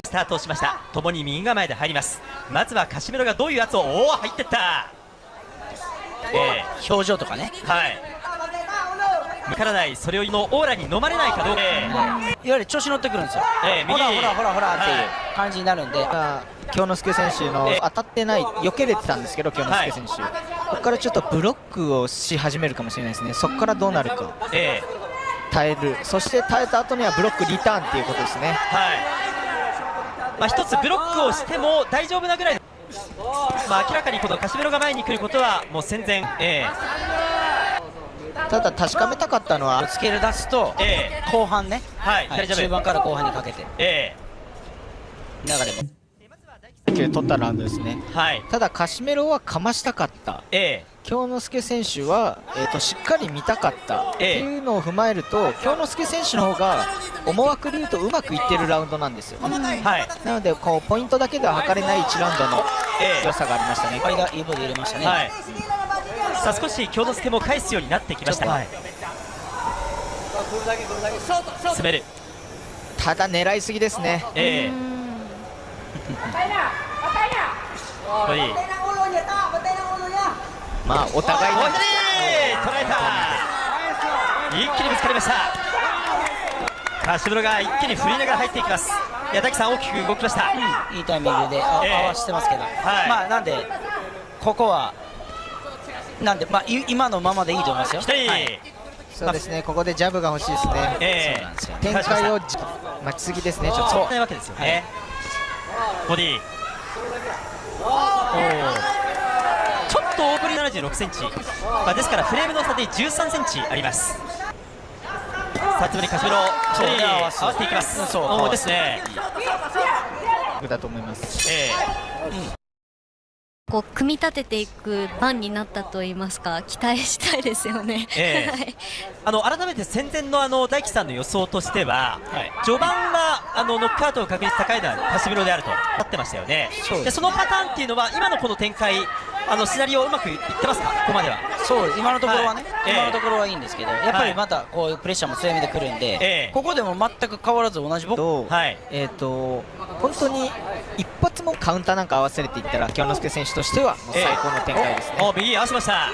スタートをしました。共に右構えで入ります。まずはカシメロがどういう圧を、おお入ってった。表情とかね、はい、向からない、それのオーラに飲まれないかどうか、いわゆる調子乗ってくるんですよ、ほらほらほらほらっていう感じになるんで、京之介選手の当たってない、避けれてたんですけど、京之介選手、ここからちょっとブロックをし始めるかもしれないですね、そこからどうなるか、耐える、そして耐えた後にはブロックリターンっていうことですね。はい、一つブロックをしても大丈夫なぐらい、明らかにこのカシメロが前に来ることはもう戦前、ただ確かめたかったのはスケール出すと、後半ね、中盤から後半にかけて、流れも取ったラウンドですね。ただカシメロはかましたかった、京之介選手は、しっかり見たかったっていうのを踏まえると、京之介選手の方が思惑でいうとうまくいってるラウンドなんですよ、なのでこうポイントだけでは測れない1ラウンドの良さがありましたね。いいボディ入れましたね。さあ少し京之介も返すようになってきました。攻める、ただ狙いすぎですね。まあお互いに捉えた、一気にぶつかりました。カシメロが一気に振りながら入っていきます。いや、滝さん大きく動きました。いいタイミングで合わせてますけど、なんでここはなんで、今のままでいいと思いますよ。そうですね、ここでジャブが欲しいですね。展開を待ちすぎですね、ちょっと。ないわけですよね。ボディ、ちょっと大振り76センチ、ですからフレームの差で13センチあります。さあつまりカシメロ合わせていきます。そうですね、だと思います。こう組み立てていく番になったと言いますか、期待したいですよね。改めて戦前の大樹さんの予想としては、序盤はノックアウトの確率高いのはカシメロであるとなってましたよね。でそのパターンっていうのは今のこの展開、シナリオうまくいってますか、ここまでは。そう今のところはね、今のところはいいんですけど、やっぱりまたこういうプレッシャーも強めてくるんで、ここでも全く変わらず同じボック本当に一発もカウンターなんか合わせれていったら京之介選手としてはもう最高の展開ですね。右合わせました。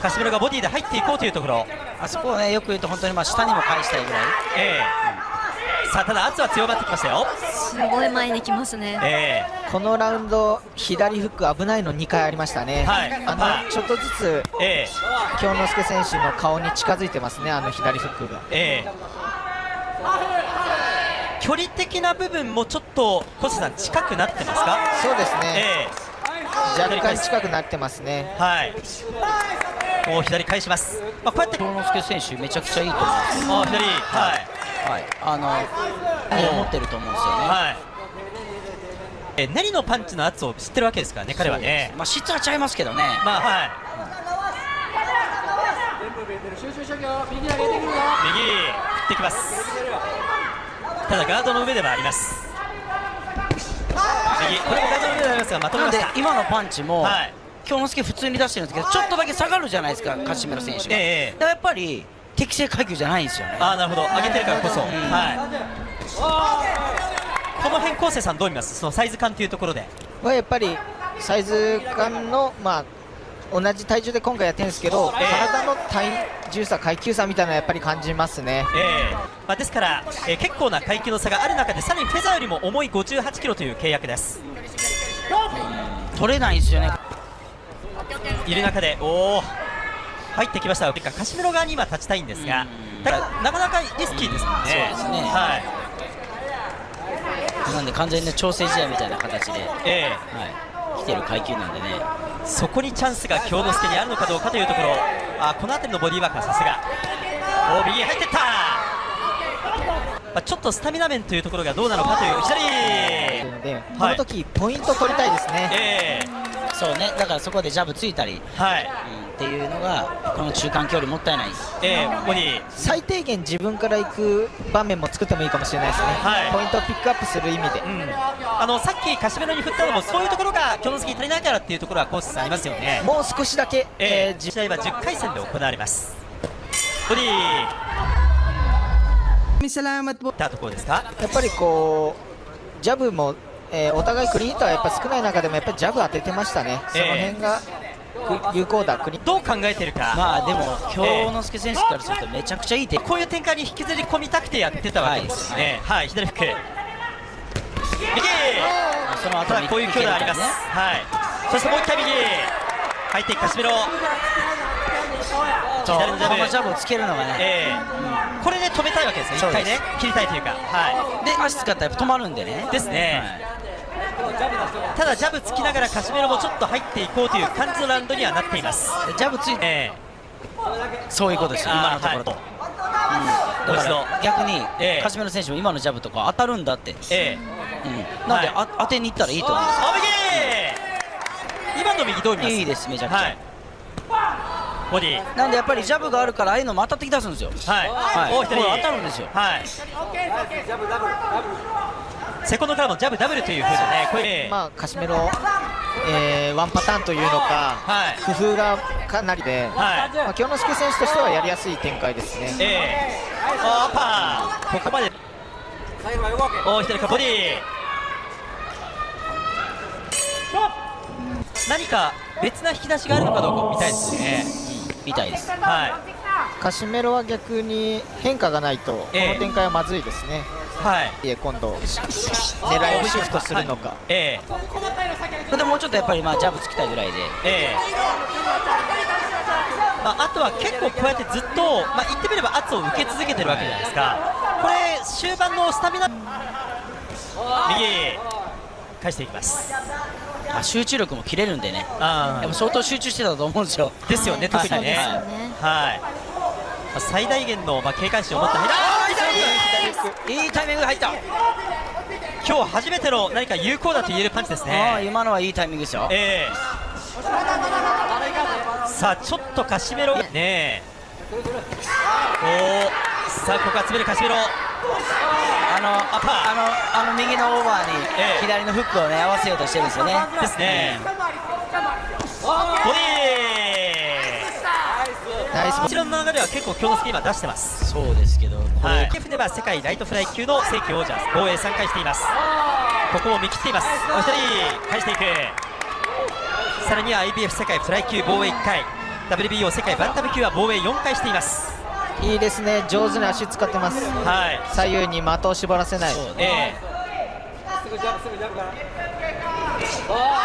カシメロがボディで入っていこうというところ、あそこをねよく言うと本当に下にも返したいぐらい。さあただ圧は強まってきましたよ。すごい前に来ますね。このラウンド左フック危ないの2回ありましたね。ちょっとずつ京之介選手の顔に近づいてますね、左フックが。距離的な部分もちょっと小瀬さん近くなってますか。そうですね、若干近くなってますね。もう左返します。こうやって京之介選手めちゃくちゃいいと思います。左思ってると思うんですよね。ネリのパンチの圧を知ってるわけですからね、彼はね。質はちゃいますけどね。右振ってきます。ただガードの上ではあります。右、これもガードの上でありますがまとめました。今のパンチも京之介普通に出してるんですけど、ちょっとだけ下がるじゃないですか、カシメロ選手が。だからやっぱり適正階級じゃないんですよね。なるほど、上げてるからこそ。この辺昴生さんどう見ます、そのサイズ感というところで。やっぱりサイズ感の同じ体重で今回やってるんですけど、体の体重差、階級差みたいなのはやっぱり感じますね。ですから、結構な階級の差がある中で、さらにフェザーよりも重い58キロという契約です。取れないんですよね。いる中で、入ってきました。カシメロ側に今立ちたいんですが、だからなかなかリスキーですもんね。そうですね。なんで完全に調整試合みたいな形で来てる階級なんでね。そこにチャンスが京之介にあるのかどうかというところ。この辺りのボディーワークはさすが。右入ってった。ちょっとスタミナ面というところがどうなのかという左で、この時ポイント取りたいですね。そうね、だからそこでジャブついたり、っていうのがこの中間距離もったいない。ボディ最低限自分から行く場面も作ってもいいかもしれないですね。ポイントをピックアップする意味で、さっきカシメロに振ったのもそういうところが京之介に足りないからっていうところはコースさんありますよね。もう少しだけ、試合は10回戦で行われます。ボディたところですか。やっぱりこうジャブも、お互いクリーンヒットはやっぱ少ない中でもやっぱりジャブ当ててましたね。その辺が有効だ。どう考えてるか。まあでも京之介選手からするとめちゃくちゃいいこういう展開に引きずり込みたくてやってたわけですね。はい、左フック。右。その後ただこういう強打あります。はい。そしてもう一回右。入っていくカシメロ。左のジャブをつけるのがね、これで止めたいわけですね。一回ね、切りたいというか。はい。で足使ったらやっぱ止まるんでね。ですね。ただジャブつきながらカシメロもちょっと入っていこうという感じのラウンドにはなっています。ジャブついて、そういうことですよ今のところと。だから逆にカシメロ選手も今のジャブとか当たるんだって。なんで当てに行ったらいいと思うんです。今の右どう見ます？いいです、めちゃくちゃ。ボディなんでやっぱりジャブがあるからああいうのも当たってきだすんですよ。はい。もう一人当たるんですよ。はい。セコンドからもジャブダブルというふうにね、これまあカシメロ、ワンパターンというのか、工夫がかなりで、京之介選手としてはやりやすい展開ですね。パー、ここまで。お一人かボディ。何か別な引き出しがあるのかどうか見たいですね。みたいです。カシメロは逆に変化がないとこの展開はまずいですね。今度狙いをシフトするのか。でもうちょっとやっぱりジャブつきたいぐらいで。あとは結構こうやってずっと言ってみれば圧を受け続けてるわけじゃないですか。これ終盤のスタミナ右返していきます。集中力も切れるんでね、やっぱ相当集中してたと思うんですよ。ですよね、特にね。はい。最大限の警戒心を持ったいいタイミングで入った。今日初めての何か有効だと言えるパンチですね。今のはいいタイミングですよ。さあちょっとカシメロね。さあここは詰めるカシメロ。右のオーバーに左のフックをね合わせようとしてるんですよね。ですね。ボディこちらの流れは結構京之介今出してます。そうですけど、KF では世界ライトフライ級の正規王者防衛3回しています。ここも見切っています。お一人返していく。さらには IBF 世界フライ級防衛1回、 WBO 世界バンタム級は防衛4回しています。いいですね、上手に足使ってます。左右に的を絞らせない。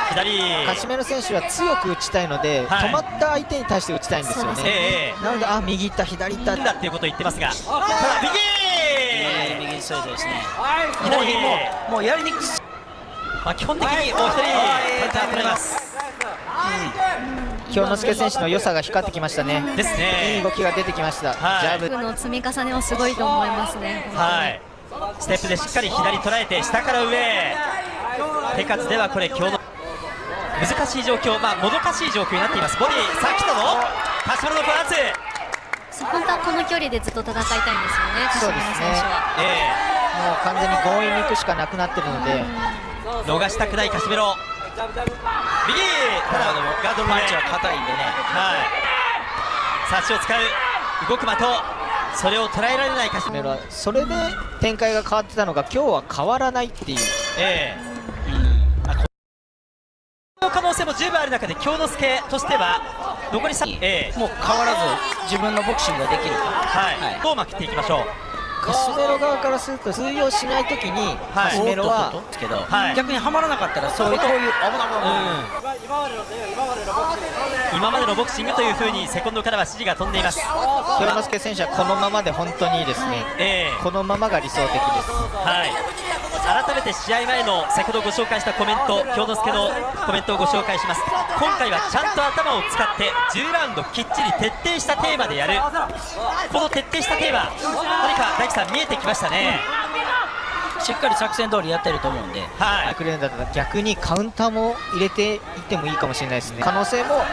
左カシメロ選手は強く打ちたいので、止まった相手に対して打ちたいんですよね。なので右行った左行ったんだっていうことを言ってますが、ただ右ストレートですね。左もうやりにくい。基本的にもう一人取れます。京之介選手の良さが光ってきましたね。ですね。いい動きが出てきました。ジャブの積み重ねはすごいと思いますね。ステップでしっかり左捉えて下から上。手数ではこれ今日の難しい状況、もどかしい状況になっています。ボディ、さっきとのカシメロのバランス。本当はこの距離でずっと戦いたいんですよね、カシメロ選手は。もう完全に強引に行くしかなくなってるので、逃したくないカシメロ。右、ただガードのパンチは硬いんでね。さあ足を使う、動く的、それを捉えられないカシメロ。それで展開が変わってたのが今日は変わらないっていう。可能性も十分ある中で京之介としては残り3、もう変わらず自分のボクシングができる。どうまくっていきましょう。カシメロ側からすると通用しないときにカシメロは逆にはまらなかったらこういう今までのボクシングというふうにセコンドからは指示が飛んでいます。京之介選手はこのままで本当にいいですね。このままが理想的です。改めて試合前の先ほどご紹介したコメント、京之介のコメントをご紹介します。今回はちゃんと頭を使って10ラウンドきっちり徹底したテーマでやる。この徹底したテーマ、何か大樹さん見えてきましたね。しっかり作戦通りやってると思うんで、くれるんだったら逆にカウンターも入れていってもいいかもしれないですね。可能性も、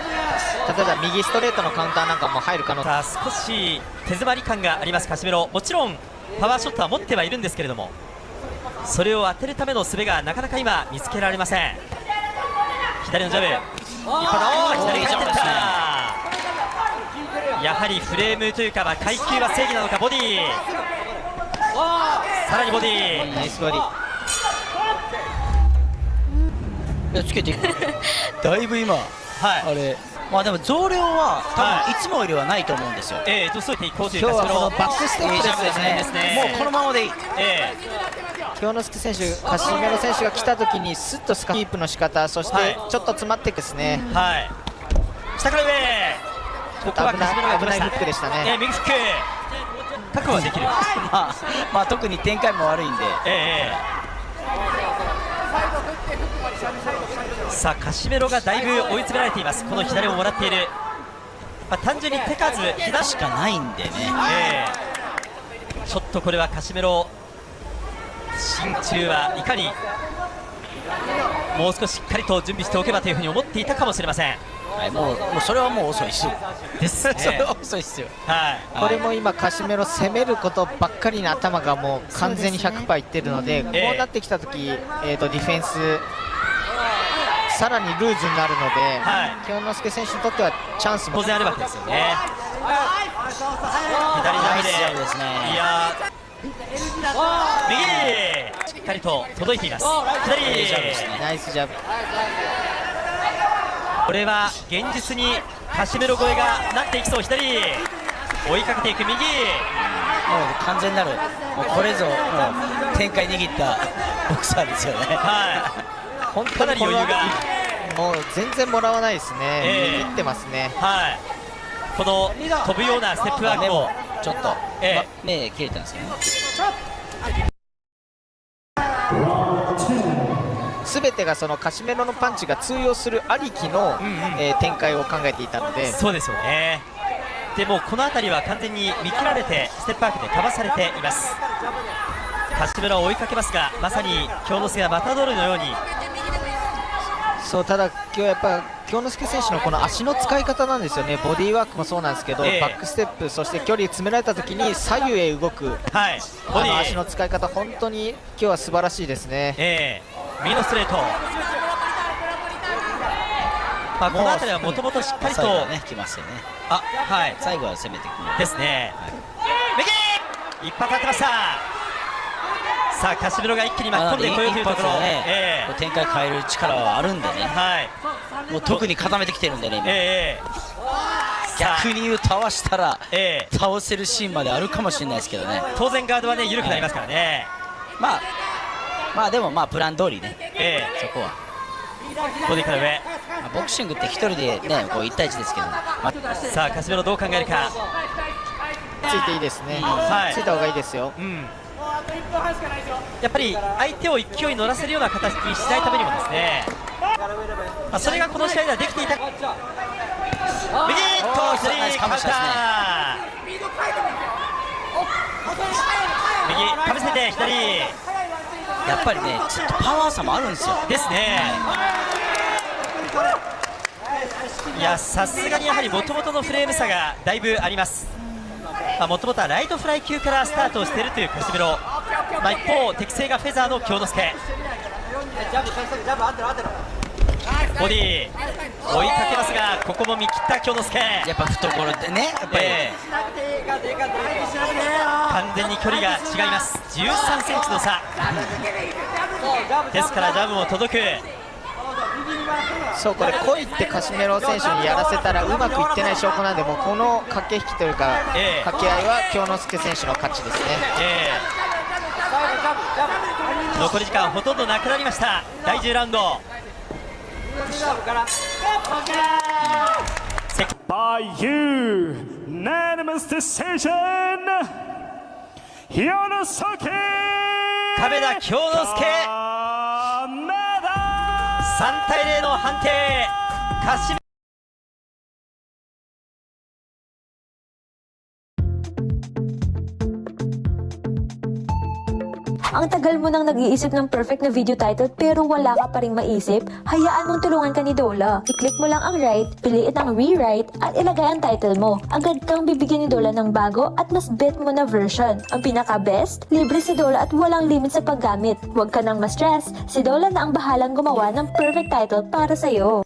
例えば右ストレートのカウンターなんかも入る可能性。少し手詰まり感がありますカシメロ。もちろんパワーショットは持ってはいるんですけれども、それを当てるための術がなかなか今見つけられません。左のジャブ、左が入ってった。やはりフレームというか、階級は正義なのか。ボディ、さらにボディ、ナイスボディ。いやつけていくだいぶ今、はい、あれまあでも増量は多分いつもよりはないと思うんですよ。そういていこうという今日はこのバックステップですね。もうこのままでいい。京之介選手、カシメロ選手が来たときにスッとスカキープの仕方、そしてちょっと詰まっていくですね。はい。下から上。ちょっと危ないフックでしたね。右フック。確保はできる。まあ特に展開も悪いんで。さあカシメロがだいぶ追い詰められています。この左をもらっている。単純に手数左しかないんでね。ちょっとこれはカシメロ心中はいかにもう少ししっかりと準備しておけばというふうに思っていたかもしれません。はい、もうそれはもう遅いしですね。それは遅いですよ。はい。これも今カシメロ攻めることばっかりの頭がもう完全に 100% いってるので、こうなってきた時、ディフェンスさらにルーズになるので、京之介選手にとってはチャンスも当然あるわけですよね。左投げでですね。いや右しっかりと届いています。左ナイスジャブ。これは現実にカシメロ越えがなっていきそう。左追いかけていく右、もう完全なるもうこれぞもう展開握ったボクサーですよね。はい、本当にかなり余裕がもう全然もらわないですね。握ってますね。はい、この飛ぶようなステップワークもちょっと、目切れたんですよね。すべてがそのカシメロのパンチが通用するありきの、展開を考えていたので。そうですよね。でもこの辺りは完全に見切られてステップワークでかわされています。カシメロを追いかけますが、まさに京之介がマタドールのように。そう、ただ今日やっぱ京之介選手のこの足の使い方なんですよね。ボディーワークもそうなんですけど、バックステップ、そして距離詰められた時に左右へ動く、足の使い方、本当に今日は素晴らしいですね。右のストレート、この辺りはもともとしっかりときますよね。最後は攻めていくですね。右一発当てました。さあカシメロが一気に巻き込んでこようというところ、展開変える力はあるんでね。もう特に固めてきてるんでね今。逆に言うと合わしたら倒せるシーンまであるかもしれないですけどね。当然ガードはね緩くなりますからね。まあでもプラン通りね、そこはボディから上、ボクシングって一人でねこう1対1ですけど、さあカシメロどう考えるか。ついていいですね、ついた方がいいですよ。やっぱり相手を勢いに乗らせるような形にしないためにもですね、それがこの試合ではできていた。右とスリーカウンター、右かぶせて左、やっぱりねちょっとパワー差もあるんですよ。ですね。いやさすがにやはりもともとのフレーム差がだいぶあります。もともとはライトフライ級からスタートをしているというカシメロ、一方適性がフェザーの京之介。ボディ追いかけますがここも見切った京之介。やっぱ懐でね、やっぱり、完全に距離が違います。13センチの差、ですからジャブも届く。そう、これ来いってカシメロ選手にやらせたらうまくいってない証拠なんで、もうこの駆け引きというか、掛け合いは京之介選手の勝ちですね。残り時間ほとんどなくなりました。第10ラウンド。By unanimous decision, 亀田京之介3対0の判定。カシメAng tagal mo nang nag-iisip ng perfect na video title pero wala ka pa ring maisip? Hayaan mong tulungan ka ni Dola. I-click mo lang ang right, piliin ang rewrite at ilagay ang title mo. Agad kang bibigyan ni Dola ng bago at mas bet mo na version. Ang pinaka-best, libre si Dola at walang limit sa paggamit. Huwag ka nang ma-stress, si Dola na ang bahalang gumawa ng perfect title para sa'yo.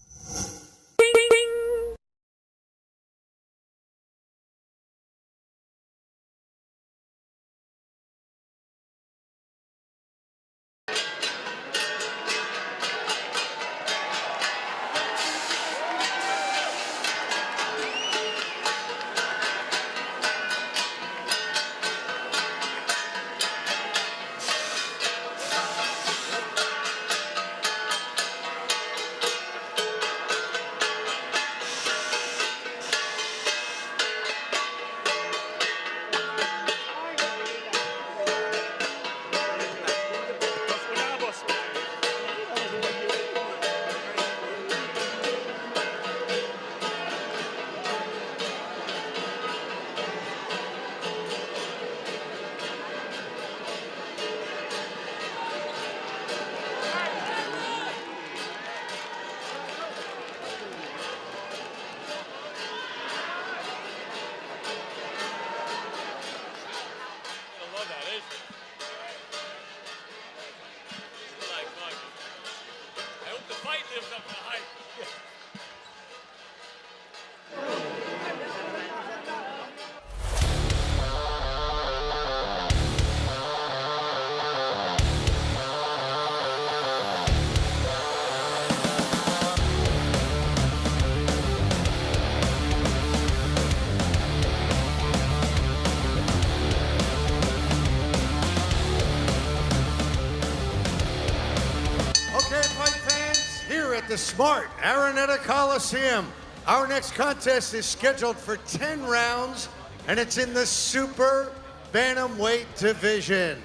The smart Araneta Coliseum. Our next contest is scheduled for 10 rounds, and it's in the super bantamweight division.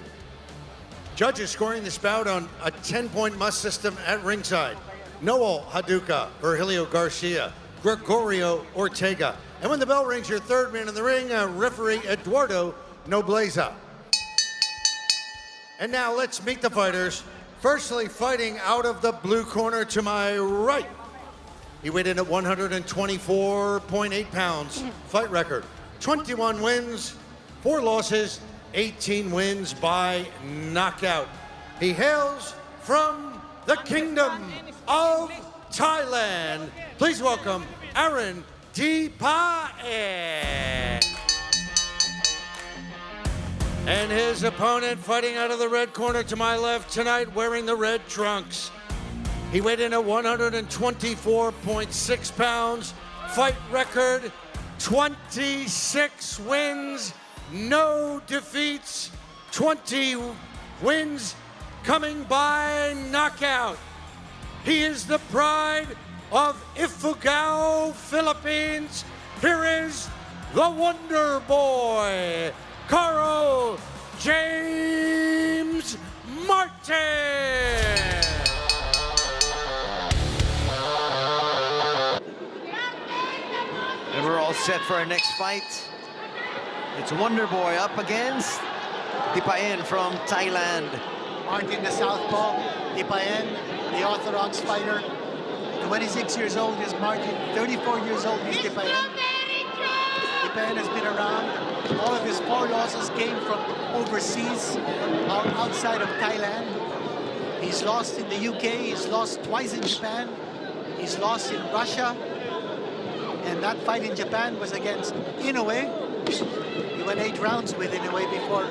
Judges scoring this bout on a 10-point must system at ringside. Noel Haduka, Virgilio Garcia, Gregorio Ortega. And when the bell rings, your third man in the ring, referee Eduardo Nobleza. And now let's meet the fighters. Firstly, fighting out of the blue corner to my right. He weighed in at 124.8 pounds. Fight record, 21 wins, 4 losses, 18 wins by knockout. He hails from the Kingdom of Thailand. Please welcome Aaron Dipae. And his opponent fighting out of the red corner to my left tonight, wearing the red trunks. He weighed in at 124.6 pounds. Fight record, 26 wins, no defeats, 20 wins coming by knockout. He is the pride of Ifugao, Philippines. Here is the Wonder Boy, Carl James Martin. And we're all set for our next fight. It's Wonder Boy up against Dipae from Thailand. Martin the Southpaw, Dipae, the orthodox fighter. 26 years old is Martin, 34 years old is Dipae. Dipae has been around. All of his 4 losses came from overseas, outside of Thailand. He's lost in the UK, he's lost twice in Japan, he's lost in Russia, and that fight in Japan was against Inoue. He went 8 rounds with Inoue before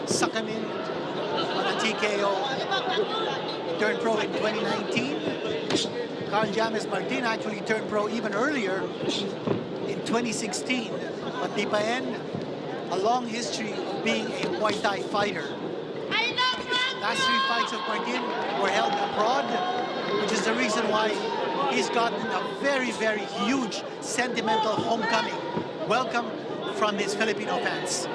succumbing on a TKO. Turned pro in 2019. Carl James Martin actually turned pro even earlier in 2016. But Dipae, a long history of being a Muay Thai fighter. Last 3 fights of Martin were held abroad, which is the reason why he's gotten a very, very huge sentimental homecoming welcome from his Filipino fans.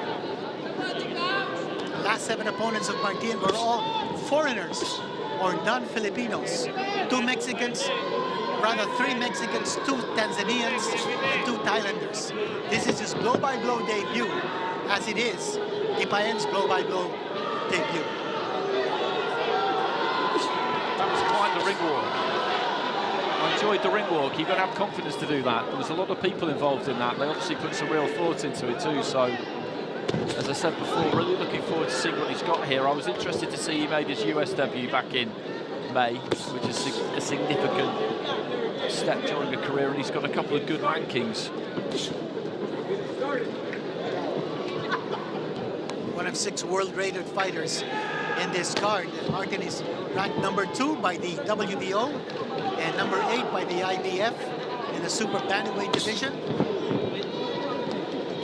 The last 7 opponents of Martin were all foreigners or non-Filipinos. 2 Mexicans, rather 3 Mexicans, 2 Tanzanians, and 2 Thailanders. This is his blow-by-blow debut, as it is Dipae's blow-by-blow debut. That was quite the ring walk. I enjoyed the ring walk. You've got to have confidence to do that. There was a lot of people involved in that. They obviously put some real thought into it too. So, as I said before, really looking forward to seeing what he's got here. I was interested to see he made his US debut back in May, which is a significant step during a career, and he's got a couple of good rankings. One of 6 world-rated fighters in this card. Martin is ranked number 2 by the WBO and number 8 by the IBF in the super bantamweight division.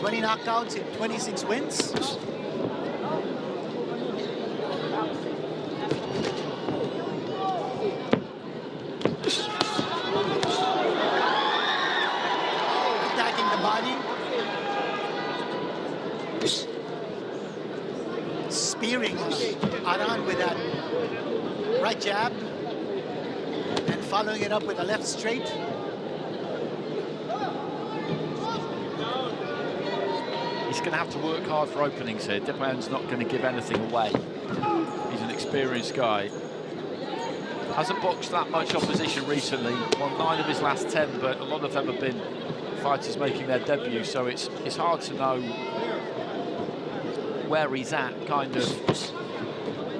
20 knockouts in 26 wins. Attacking the body. Spearing Aran with that right jab and following it up with a left straight. He's going to have to work hard for openings here. Dipae's not going to give anything away. He's an experienced guy. Hasn't boxed that much opposition recently. Won 9 of his last 10, but a lot of them have been fighters making their debut, so it's hard to know where he's at, kind of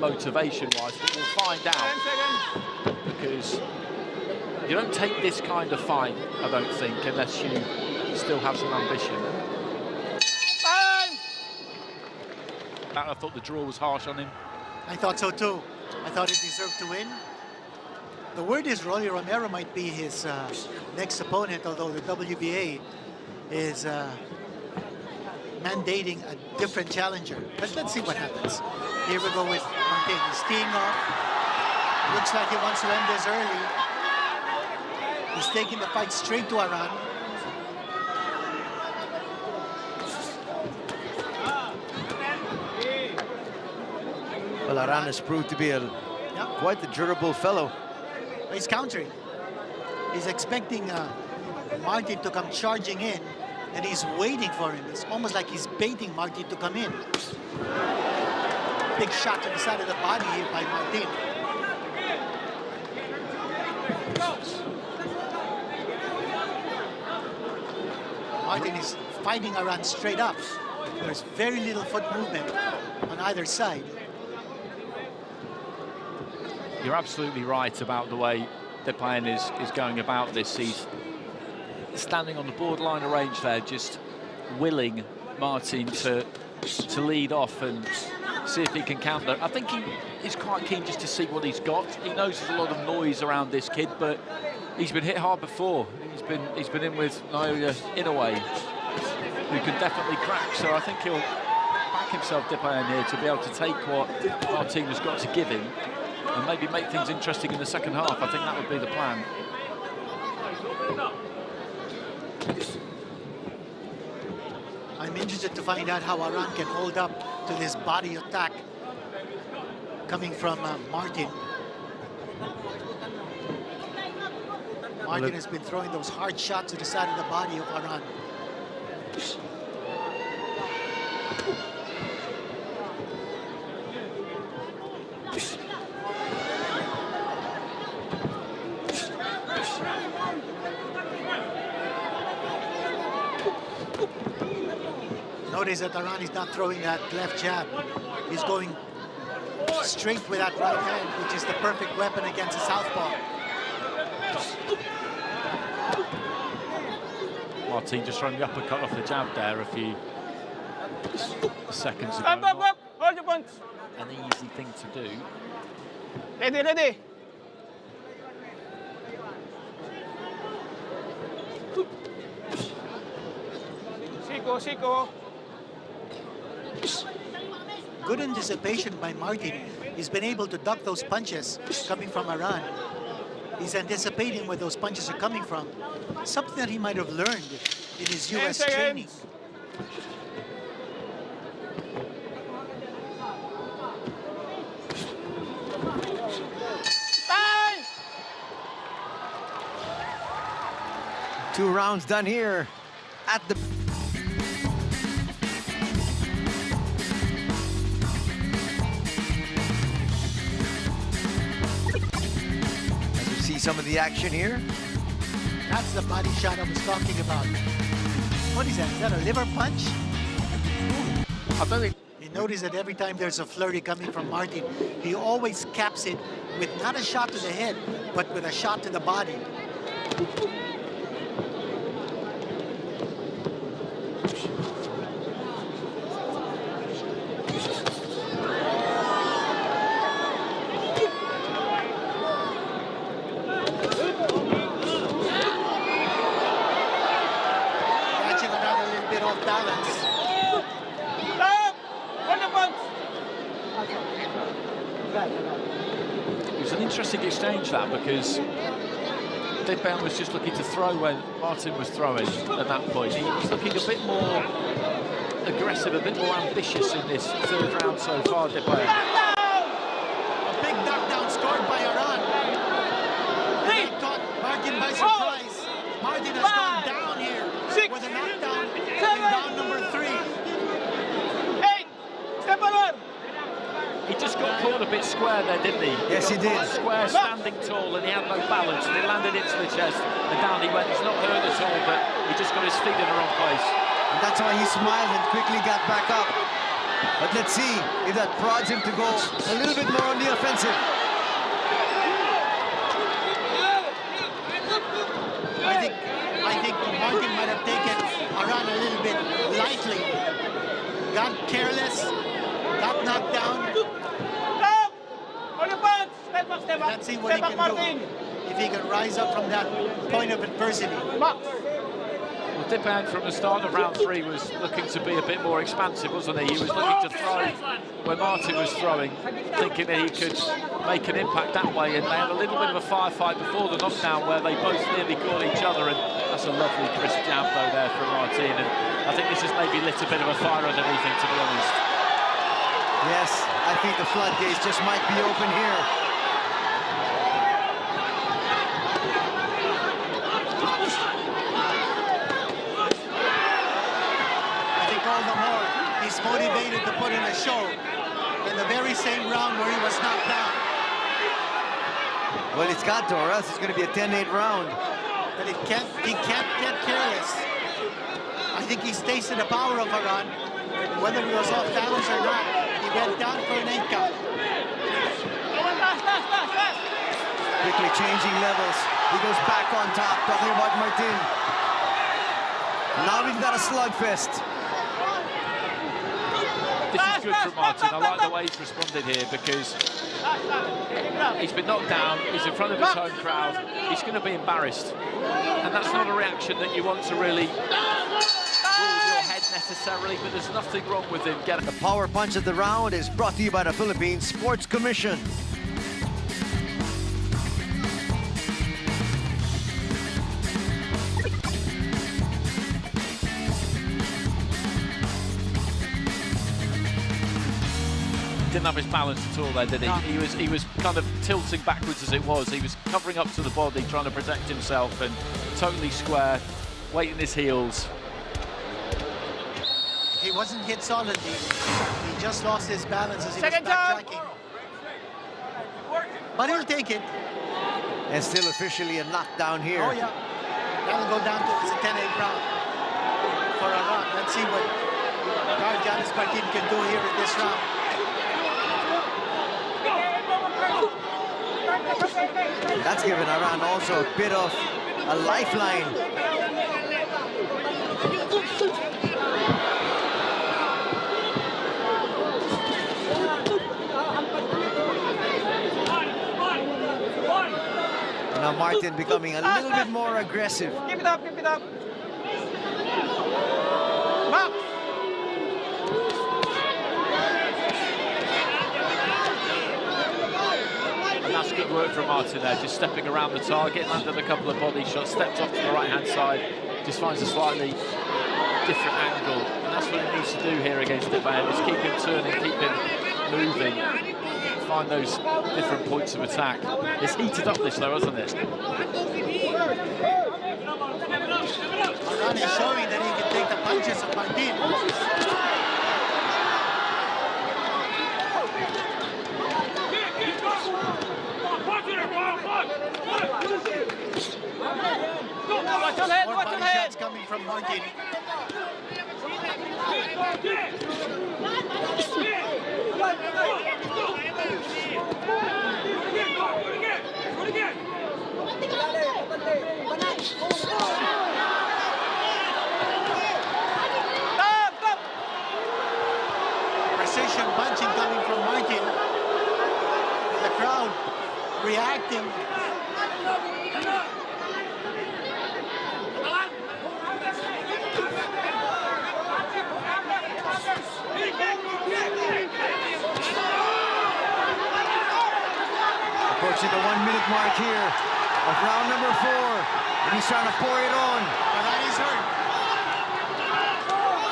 motivation-wise, but we'll find out, because You don't take this kind of fight, I don't think, unless you still have some ambition. I thought the draw was harsh on him. I thought so too. I thought he deserved to win. The word is Rolly Romero might be his next opponent, although the WBA is mandating a different challenger. But let's see what happens. Here we go with Martin. He's teeing off. Looks like he wants to end this early. He's taking the fight straight to Aran. Well, Aran has proved to be quite the durable fellow. He's countering. He's expecting Martin to come charging in, and he's waiting for him. It's almost like he's baiting Martin to come in. Big shot to the side of the body here by Martin. Martin is fighting Aran straight up. There's very little foot movement on either side. You're absolutely right about the way Depayen is going about this. He's standing on the borderline of range there, just willing Martin to lead off and see if he can counter. I think he's quite keen just to see what he's got. He knows there's a lot of noise around this kid, but he's been hit hard before. He's been in with Naoya Inoue, who can definitely crack. So I think he'll back himself, Depayen, here to be able to take what Martin has got to give him and maybe make things interesting in the second half. I think that would be the plan. I'm interested to find out how Aran can hold up to this body attack coming from Martin. Martin has been throwing those hard shots to the side of the body of Aran. Notice that Aran is not throwing that left jab. He's going straight with that right hand, which is the perfect weapon against a southpaw. Martin just throwing the uppercut off the jab there a few seconds ago. Hold your punch. An easy thing to do. Ready, ready. Siko. Good anticipation by Martin. He's been able to duck those punches coming from Aran. He's anticipating where those punches are coming from. Something that he might have learned in his US training. Time! 2 rounds done here at the... Some of the action here. That's the body shot I was talking about. What is that? Is that a liver punch? I don't think... You notice that every time there's a flurry coming from Martin, he always caps it with not a shot to the head, but with a shot to the body. It was an interesting exchange, that, because Depayen was just looking to throw when Martin was throwing at that point. He was looking a bit more aggressive, a bit more ambitious in this third round so far, Depayen. A big knockdown scored by Aran. And that caught Martin by surprise. Martin has gone down here with a knockdown in round number 3. 8. Step on. He just got caught a bit square there, didn't he? Yes, he did. Square, standing tall, and he had no balance, and it landed into the chest, and down he went. He's not hurt at all, but he just got his feet in the wrong place. And that's why he smiled and quickly got back up. But let's see if that prods him to go a little bit more on the offensive. careless, got knocked down. Stop! Hold your punch! Step back, step back. Let's see what he can do. If he can rise up from that point of adversity. Box. Well, Dipan from the start of round 3 was looking to be a bit more expansive, wasn't he? He was looking to throw where Martin was throwing, thinking that he could make an impact that way, and they had a little bit of a firefight before the knockdown where they both nearly caught each other, and that's a lovely crisp jab though there from Martin, and I think this has maybe lit a bit of a fire underneath him, to be honest. Yes, I think the floodgates just might be open here. Motivated to put in a show in the very same round where he was knocked down. Well, it's got to, or else it's going to be a 10-8 round. But he can't get careless. I think he's tasted the power of Aran. Whether he was off balance or not, he went down for an 8 count. Quickly changing levels. He goes back on top, talking about Martin. Now we've got a slugfest. This is good from Martin. I like the way he's responded here because he's been knocked down, he's in front of his home crowd, he's going to be embarrassed. And that's not a reaction that you want to really rule your head necessarily, but there's nothing wrong with him. The power punch of the round is brought to you by the Philippine Sports Commission. Didn't have his balance at all there, did he? No. He was kind of tilting backwards as it was. He was covering up to the body, trying to protect himself, and totally square, weighting his heels. He wasn't hit solidly. He just lost his balance as he was backtracking. But he'll take it. And still officially a knockdown here. Oh yeah. That'll go down to it's a 10-8 round for Aran. Let's see what Janis Martin can do here in this round. That's given Aran also a bit of a lifeline. Now Martin becoming a little bit more aggressive. Keep it up, keep it up. Box. And that's good work from Martin there, just stepping around the target, landed a couple of body shots, stepped off to the right-hand side, just finds a slightly different angle. And that's what he needs to do here against Dipan, is keep him turning, keep him moving, find those different points of attack. It's heated up this though, hasn't it? Aran is showing that he can take the punches of Martin. Watch your head, More watch your body head. shots coming from Martin. Precision punching coming from Martin. The crowd reacting. Approaching the 1-minute mark here of round number 4. And he's trying to pour it on. Aran is hurt.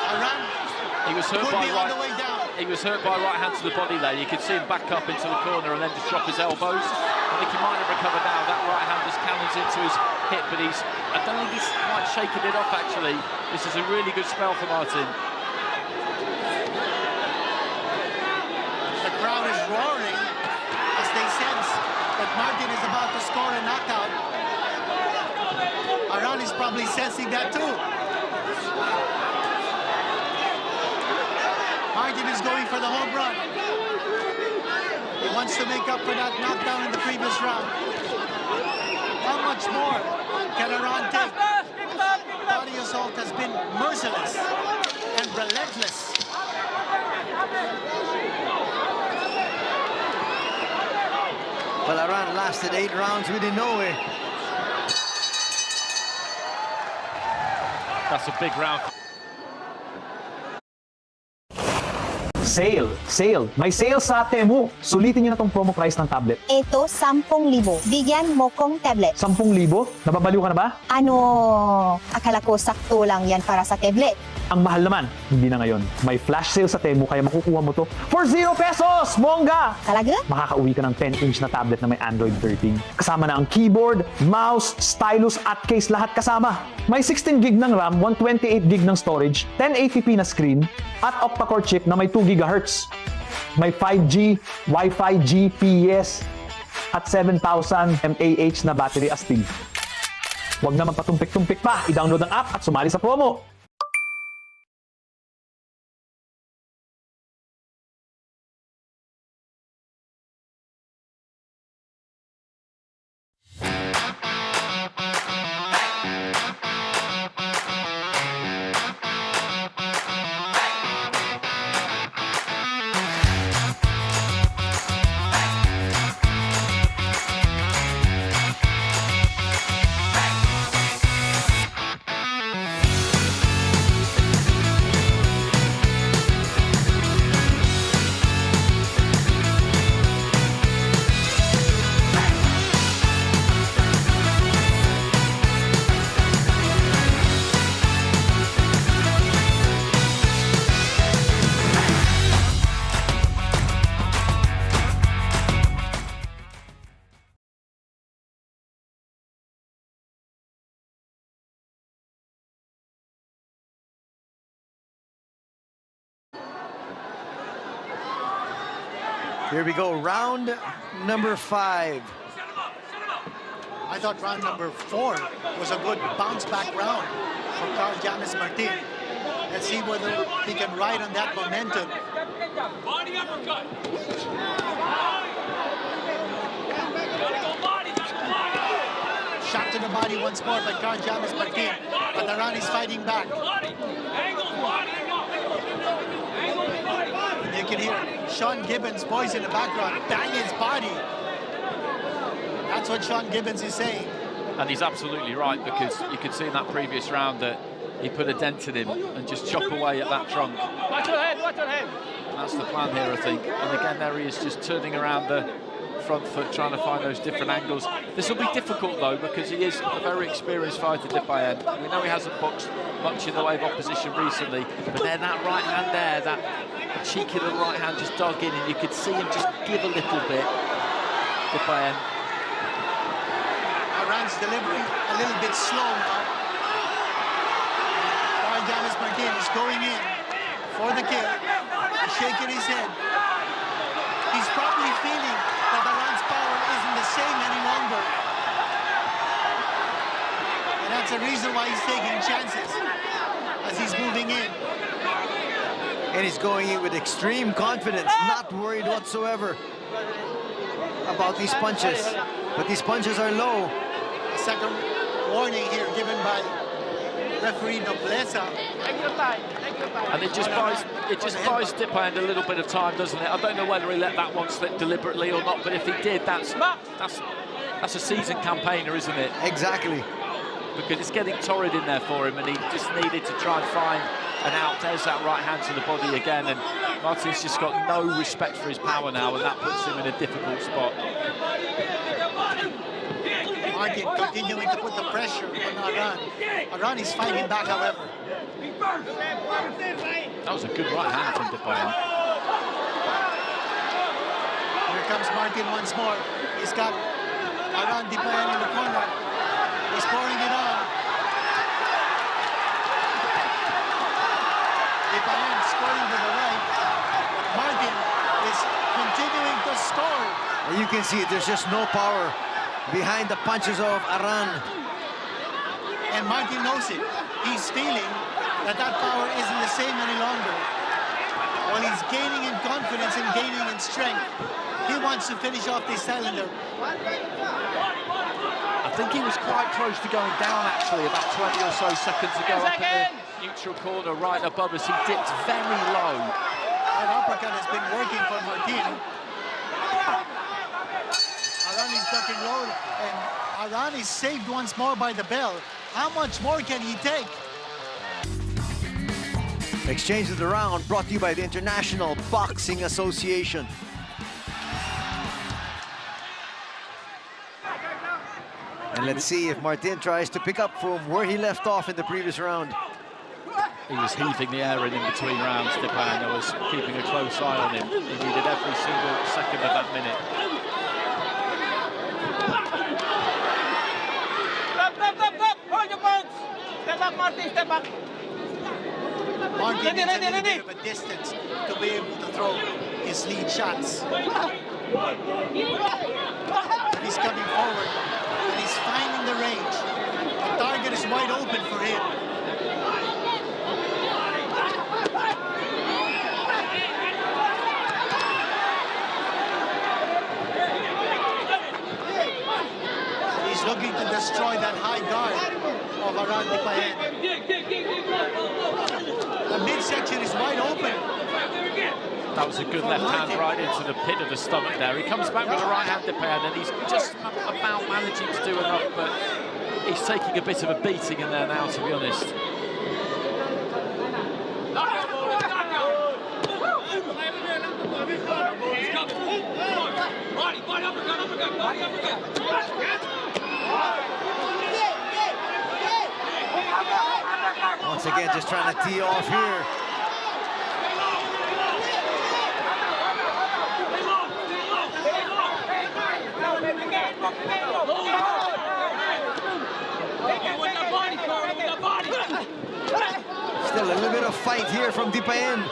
Aran He was hurt could by be on the way down. He was hurt by right hand to the body there. You could see him back up into the corner and then just drop his elbows. I think he might have recovered now. That right hand just cannons into his hip, but I don't think he's quite shaking it off actually. This is a really good spell for Martin. The crowd is roaring as they sense that Martin is about to score a knockout. Aran is probably sensing that too. Martin is going for the home run. He wants to make up for that knockdown in the previous round. How much more can Aran take? Body assault has been merciless and relentless. Well, Aran lasted 8 rounds with Inoue. That's a big round. Sale! May sale sa Temu. Sulitin niyo na tong promo price ng tablet. Ito, 10,000. Bigyan mo kong tablet. 10,000? Nababaliw ka na ba? Ano? Akala ko sakto lang yan para sa tablet. Ang mahal naman, hindi na ngayon. May flash sale sa Temu kaya makukuha mo to for 0 pesos! Bongga! Talaga? Makakauwi ka ng 10-inch na tablet na may Android 13. Kasama na ang keyboard, mouse, stylus at case lahat kasama. May 16 gig ng RAM, 128 gig ng storage, 1080p na screen, at octa-core chip na may 2 GHz. May 5G, Wi-Fi GPS, at 7,000 mAh na battery astig. Huwag naman patumpik-tumpik pa, i-download ang app at sumali sa promo. Here we go, round number 5. I thought round number 4 was a good bounce-back round for Carl James Martin. Let's see whether he can ride on that momentum. Shot to the body once more by Carl James Martin, but Aran is fighting back. You can hear Sean Gibbons' voice in the background, bang his body. That's what Sean Gibbons is saying. And he's absolutely right, because you could see in that previous round that he put a dent in him and just chop away at that trunk. Watch your head, watch your head. That's the plan here, I think. And again, there he is, just turning around the front foot, trying to find those different angles. This will be difficult, though, because he is a very experienced fighter, Dipayen. We know he hasn't boxed much in the way of opposition recently, but then that right hand there, that cheeky little right hand just dug in, and you could see him just give a little bit. Dipayen. Aran's delivery a little bit slow now. Carl James Martin is going in for the kill. He's shaking his head. He's probably feeling that Aran's power isn't the same any longer. And that's the reason why he's taking chances as he's moving in. And he's going in with extreme confidence, not worried whatsoever about these punches. But these punches are low. A second warning here given by referee Nobleza. And it just buys Dipayen a little bit of time, doesn't it? I don't know whether he let that one slip deliberately or not, but if he did, that's a seasoned campaigner, isn't it? Exactly. Because it's getting torrid in there for him, and he just needed to try and find an out. There's that right hand to the body again, and Martin's just got no respect for his power now, and that puts him in a difficult spot. Martin continuing to put the pressure on Aran. Aran is fighting back, however. That was a good right hand from Dipayen. Here comes Martin once more. He's got Aran Dipayen in the corner. He's pouring it on. Dipayen scoring to the right. Martin is continuing to score. And you can see there's just no power behind the punches of Aran. And Martin knows it. He's feeling that power isn't the same any longer. While he's gaining in confidence and gaining in strength, he wants to finish off this cylinder. I think he was quite close to going down, actually, about 20 or so seconds ago, up in the neutral corner right above us. He dipped very low, That uppercut has been working for Martin. Aran is ducking low, and Aran is saved once more by the bell. How much more can he take? Exchange of the round brought to you by the International Boxing Association. And let's see if Martin tries to pick up from where he left off in the previous round. He was heaving the air in between rounds, Dipan. I was keeping a close eye on him. He needed every single second of that minute. Stop! Hold your punch! Step back, Martin, step back! Martin needs a little bit of a distance to be able to throw his lead shots. And he's coming forward, and he's finding the range. The target is wide open for him. He's looking to destroy that high guard of Aran Dipayen. The midsection is wide open. That was a good left hand right into the pit of the stomach there. He comes back with a right hand Dipayen, and he's just about managing to do enough, but he's taking a bit of a beating in there now, to be honest. Once again, just trying to tee off here. Still a little bit of fight here from Dipayen.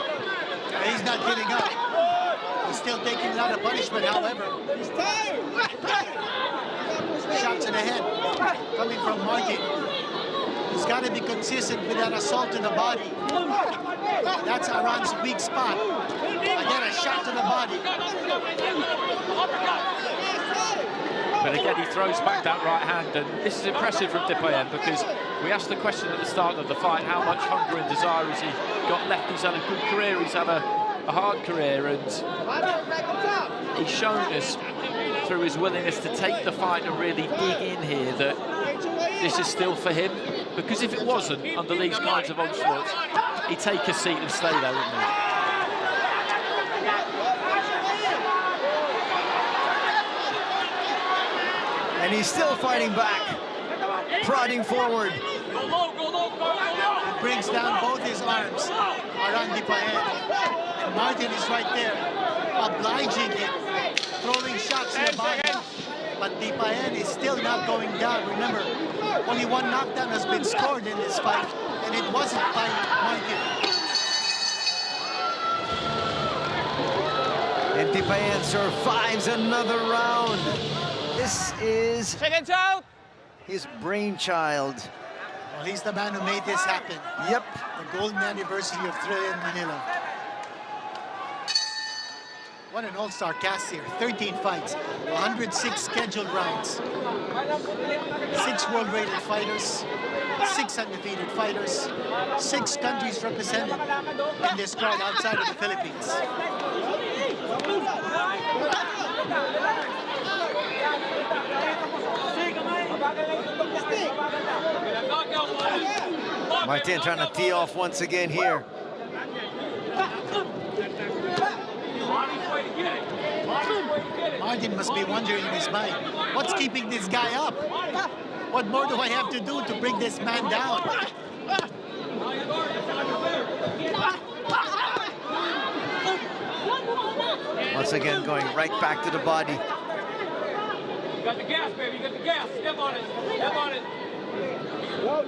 He's not giving up. He's still taking a lot of punishment, however. Shots in the head coming from Martin. He's got to be consistent with that assault to the body. That's Aran's weak spot. Again, a shot to the body. But again, he throws back that right hand, and this is impressive from Dipayen, because we asked the question at the start of the fight, how much hunger and desire has he got left? He's had a good career, he's had a hard career, and he's shown us through his willingness to take the fight and really dig in here that this is still for him. Because if it wasn't, under these kinds of onslaughts, he'd take a seat and stay there, wouldn't he? And he's still fighting back, prodding forward. He brings down both his arms, Aran Dipayen. And Martin is right there, obliging him, throwing shots in the body. But Dipayen is still not going down. Remember, only one knockdown has been scored in this fight, and it wasn't by Martin. And Dipayen survives another round. This is his brainchild. Well, he's the man who made this happen. Yep. The golden anniversary of Thrilla in Manila. What an all-star cast here. 13 fights, 106 scheduled rounds. 6 world-rated fighters, 6 undefeated fighters, 6 countries represented in this crowd outside of the Philippines. Martin trying to tee off once again here. Martin must be wondering in his mind, what's keeping this guy up? What more do I have to do to bring this man down? Once again, going right back to the body. You got the gas, baby. You got the gas. Step on it. Step on it.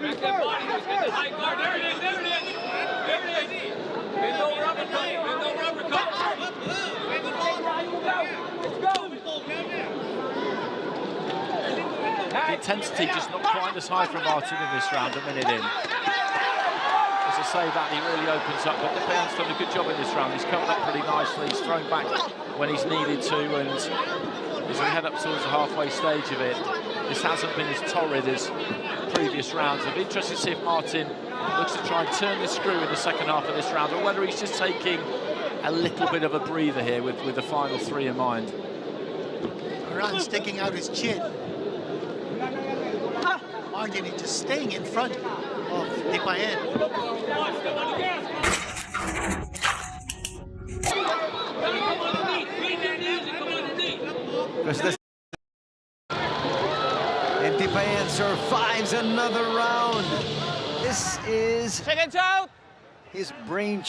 Back that body. Let's get the high guard. There it is. There it is. There it is. Bend over, uppercut. Bend over, uppercut. Bend over. Let's go. The intensity just not quite as high from Martin in this round, a minute in. As I say that, he really opens up, but Dipayen's done a good job in this round. He's covered up pretty nicely, he's thrown back when he's needed to, and as we head up towards the halfway stage of it, this hasn't been as torrid as previous rounds. I'm interested to see if Martin looks to try and turn the screw in the second half of this round, or whether he's just taking a little bit of a breather here with the final three in mind. Moran sticking out his chin. Martin is just staying in front of Depayen. And Depayen survives another round. This is seconds out. His brain